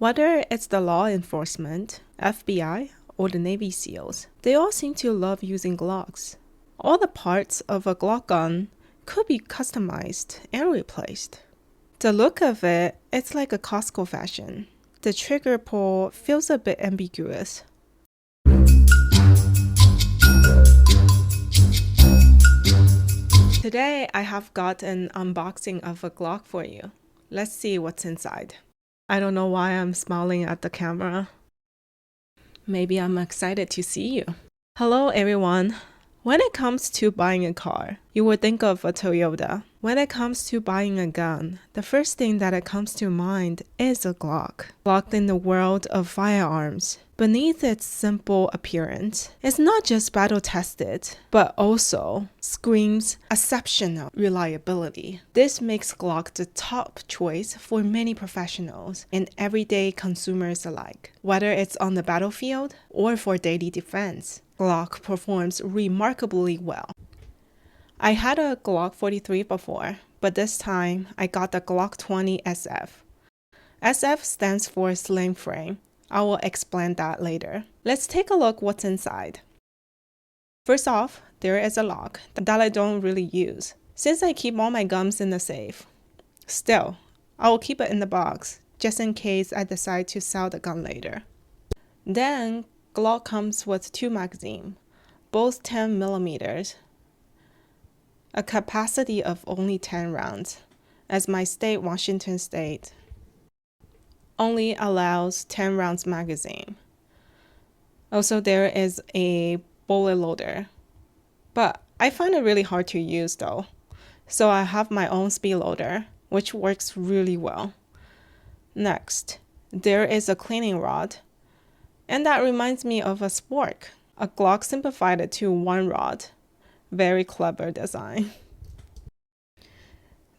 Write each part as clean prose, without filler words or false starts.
Whether it's the law enforcement, FBI, or the Navy SEALs, they all seem to love using Glocks. All the parts of a Glock gun could be customized and replaced. The look of it, it's like a Costco fashion. The trigger pull feels a bit ambiguous. Today, I have got an unboxing of a Glock for you. Let's see what's inside. I don't know why I'm smiling at the camera. Maybe I'm excited to see you. Hello everyone. When it comes to buying a car, you would think of a Toyota. When it comes to buying a gun, the first thing that comes to mind is a Glock. Locked in the world of firearms, beneath its simple appearance, it's not just battle-tested, but also screams exceptional reliability. This makes Glock the top choice for many professionals and everyday consumers alike. Whether it's on the battlefield or for daily defense, Glock performs remarkably well. I had a Glock 43 before, but this time I got the Glock 20 SF. SF stands for slim frame. I will explain that later. Let's take a look what's inside. First off, there is a lock that I don't really use, since I keep all my guns in the safe. Still, I will keep it in the box, just in case I decide to sell the gun later. Then, Glock comes with two magazines, both 10mm. A capacity of only 10 rounds, as my state, Washington State, only allows 10 rounds magazine. Also, there is a bullet loader, but I find it really hard to use though. So I have my own speed loader, which works really well. Next, there is a cleaning rod, and that reminds me of a spork. A Glock simplified it to one rod. Very clever design.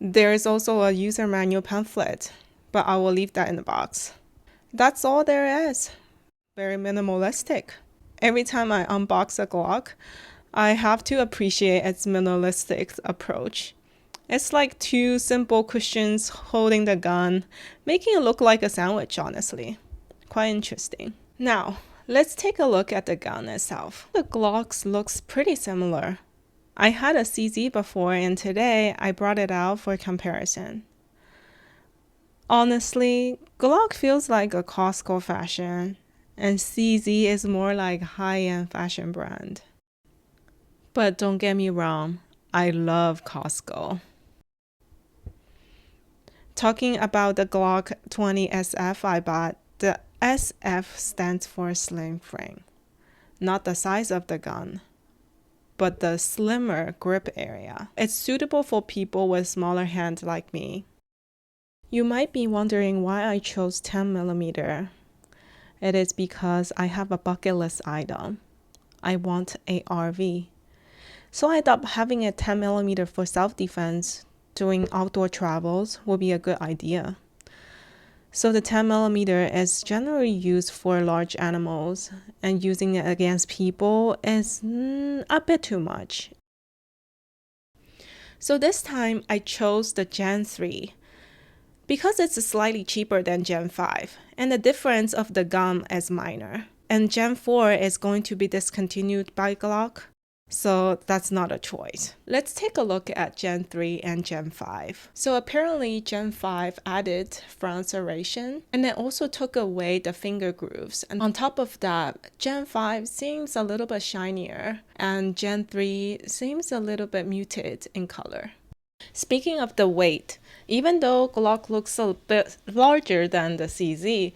There is also a user manual pamphlet, but I will leave that in the box. That's all there is. Very minimalistic. Every time I unbox a Glock, I have to appreciate its minimalistic approach. It's like two simple cushions holding the gun, making it look like a sandwich, honestly. Quite interesting. Now, let's take a look at the gun itself. The Glock looks pretty similar. I had a CZ before, and today I brought it out for comparison. Honestly, Glock feels like a Costco fashion, and CZ is more like high-end fashion brand. But don't get me wrong, I love Costco. Talking about the Glock 20 SF I bought, the SF stands for slim frame, not the size of the gun, but the slimmer grip area. It's suitable for people with smaller hands like me. You might be wondering why I chose 10mm. It is because I have a bucket list item. I want a RV. So I thought having a 10mm for self-defense during outdoor travels would be a good idea. So the 10mm is generally used for large animals, and using it against people is a bit too much. So this time I chose the Gen 3 because it's slightly cheaper than Gen 5, and the difference of the gun is minor. And Gen 4 is going to be discontinued by Glock, so that's not a choice. Let's take a look at Gen 3 and Gen 5. So apparently Gen 5 added front serration, and it also took away the finger grooves. And on top of that, Gen 5 seems a little bit shinier, and Gen 3 seems a little bit muted in color. Speaking of the weight, even though Glock looks a bit larger than the CZ,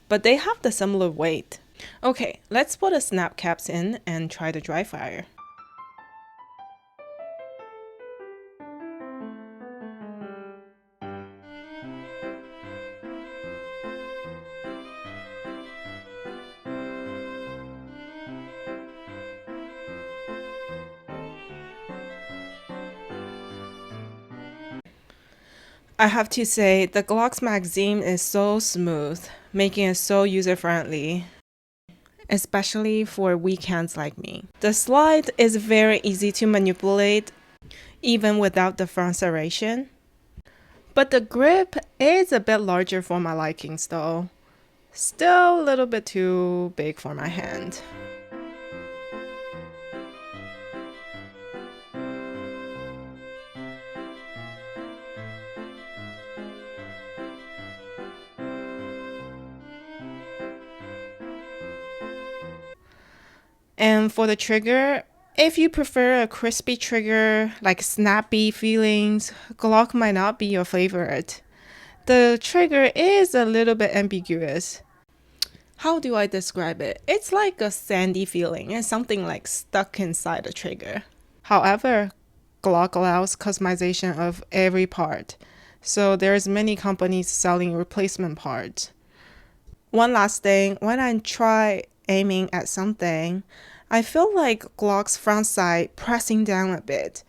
but they have the similar weight. Okay, let's put the snap caps in and try the dry fire. I have to say, the Glock's magazine is so smooth, making it so user-friendly, especially for weak hands like me. The slide is very easy to manipulate, even without the front serration. But the grip is a bit larger for my likings though. Still a little bit too big for my hand. And for the trigger, if you prefer a crispy trigger, like snappy feelings, Glock might not be your favorite. The trigger is a little bit ambiguous. How do I describe it? It's like a sandy feeling and something like stuck inside the trigger. However, Glock allows customization of every part, so there's many companies selling replacement parts. One last thing, when I try aiming at something, I feel like Glock's front sight pressing down a bit.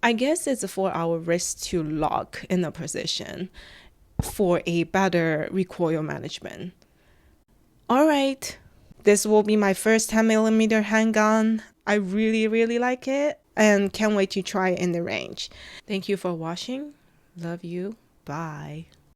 I guess it's for our wrist to lock in a position for a better recoil management. Alright, this will be my first 10mm handgun. I really like it and can't wait to try it in the range. Thank you for watching. Love you. Bye.